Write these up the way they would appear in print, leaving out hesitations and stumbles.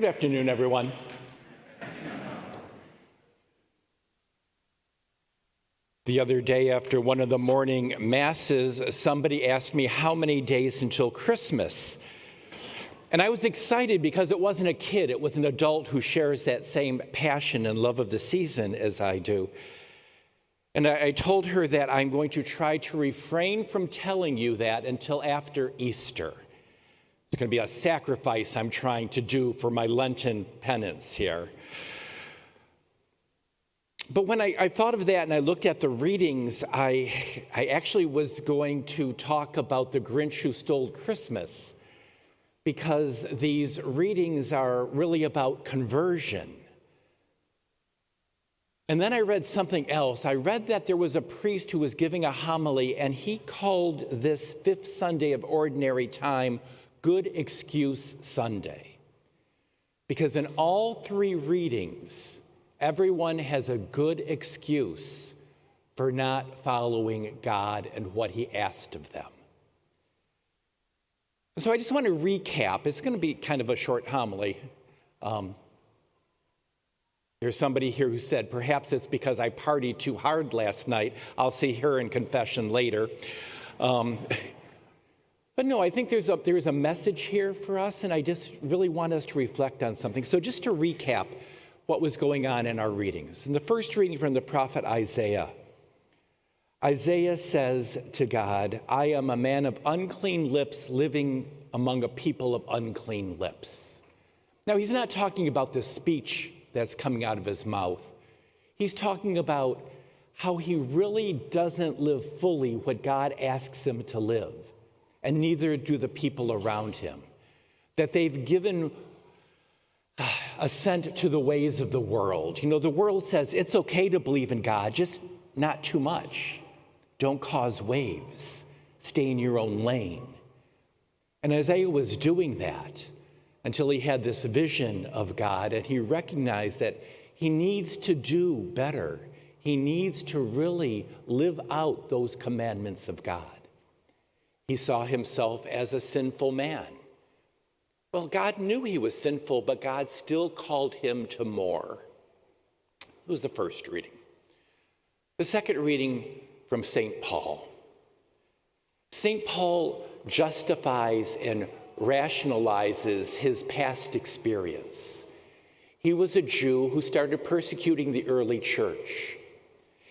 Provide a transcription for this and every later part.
Good afternoon, everyone. The other day after one of the morning masses, somebody asked me how many days until Christmas. And I was excited because it wasn't a kid, it was an adult who shares that same passion and love of the season as I do. And I told her that I'm going to try to refrain from telling you that until after Easter. It's going to be a sacrifice I'm trying to do for my Lenten penance here. But when I thought of that and I looked at the readings, I actually was going to talk about the Grinch who stole Christmas, because these readings are really about conversion. And then I read something else. I read that there was a priest who was giving a homily, and he called this fifth Sunday of Ordinary Time Good Excuse Sunday. Because in all three readings, everyone has a good excuse for not following God and what he asked of them. So I just want to recap. It's going to be kind of a short homily. There's somebody here who said, perhaps it's because I partied too hard last night. I'll see her in confession later. But no, I think there's a message here for us, and I just really want us to reflect on something. So just to recap what was going on in our readings. In the first reading from the prophet Isaiah, Isaiah says to God, I am a man of unclean lips living among a people of unclean lips. Now, he's not talking about the speech that's coming out of his mouth. He's talking about how he really doesn't live fully what God asks him to live, and neither do the people around him. That they've given assent to the ways of the world. You know, the world says it's okay to believe in God, just not too much. Don't cause waves. Stay in your own lane. And Isaiah was doing that until he had this vision of God, and he recognized that he needs to do better. He needs to really live out those commandments of God. He saw himself as a sinful man. Well, God knew he was sinful, but God still called him to more. It was the first reading. The second reading from St. Paul. St. Paul justifies and rationalizes his past experience. He was a Jew who started persecuting the early church.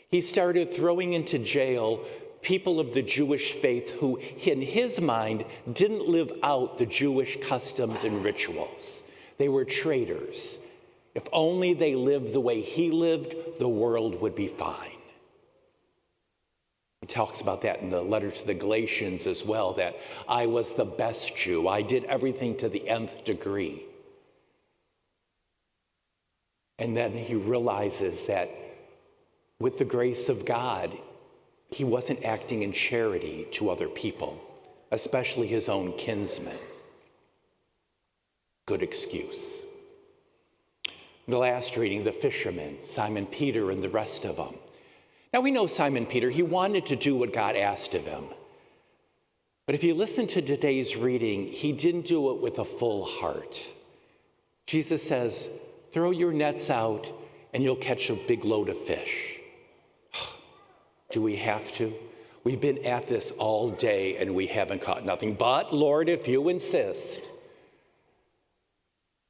He started throwing into jail people of the Jewish faith who, in his mind, didn't live out the Jewish customs and rituals. They were traitors. If only they lived the way he lived, the world would be fine. He talks about that in the letter to the Galatians as well, that I was the best Jew. I did everything to the nth degree. And then he realizes that with the grace of God, he wasn't acting in charity to other people, especially his own kinsmen. Good excuse. The last reading, the fishermen, Simon Peter and the rest of them. Now we know Simon Peter, he wanted to do what God asked of him. But if you listen to today's reading, he didn't do it with a full heart. Jesus says, throw your nets out and you'll catch a big load of fish. Do we have to? We've been at this all day and we haven't caught nothing. But Lord, if you insist.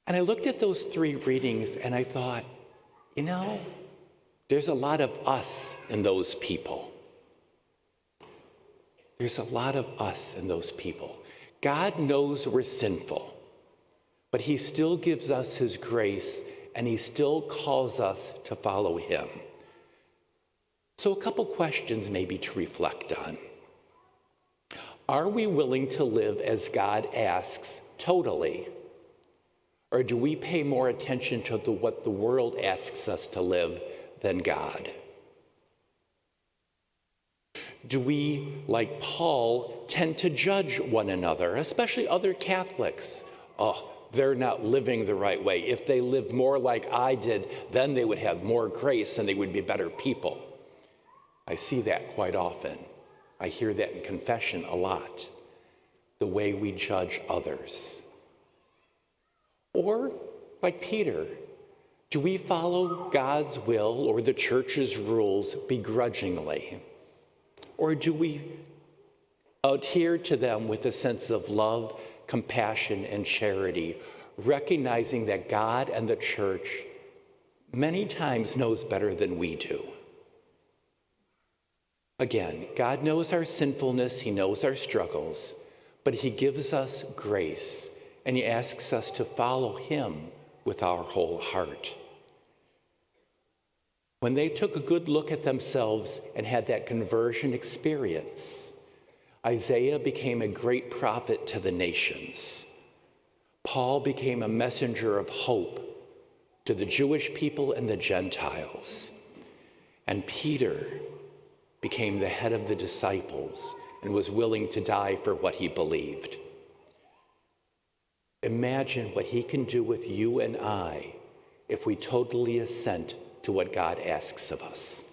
And I looked at those three readings and I thought, you know, there's a lot of us in those people. There's a lot of us in those people. God knows we're sinful, but he still gives us his grace and he still calls us to follow him. So a couple questions maybe to reflect on. Are we willing to live as God asks totally? Or do we pay more attention to what the world asks us to live than God? Do we, like Paul, tend to judge one another, especially other Catholics? Oh, they're not living the right way. If they lived more like I did, then they would have more grace and they would be better people. I see that quite often. I hear that in confession a lot, the way we judge others. Or Like Peter, do we follow God's will or the church's rules begrudgingly? Or do we adhere to them with a sense of love, compassion, and charity, recognizing that God and the church many times knows better than we do? Again, God knows our sinfulness, He knows our struggles, but He gives us grace, and He asks us to follow Him with our whole heart. When they took a good look at themselves and had that conversion experience, Isaiah became a great prophet to the nations. Paul became a messenger of hope to the Jewish people and the Gentiles. And Peter became the head of the disciples and was willing to die for what he believed. Imagine what He can do with you and I if we totally assent to what God asks of us.